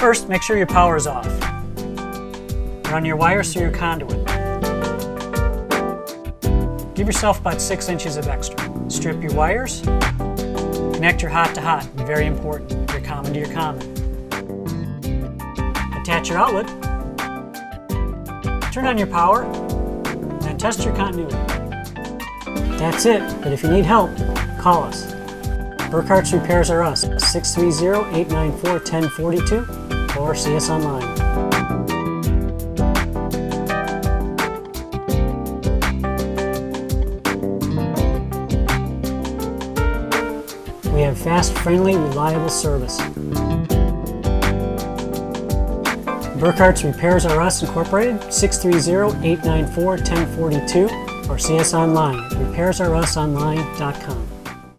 First, make sure your power is off. Run your wires through your conduit. Give yourself about 6 inches of extra. Strip your wires. Connect your hot to hot, very important, your common to your common. Attach your outlet. Turn on your power, and test your continuity. That's it, but if you need help, call us. Burkhart's Repairs Are Us, 630-894-1042, or see us online. We have fast, friendly, reliable service. Burkhart's Repairs Are Us Incorporated, 630-894-1042, or see us online at repairsareusonline.com.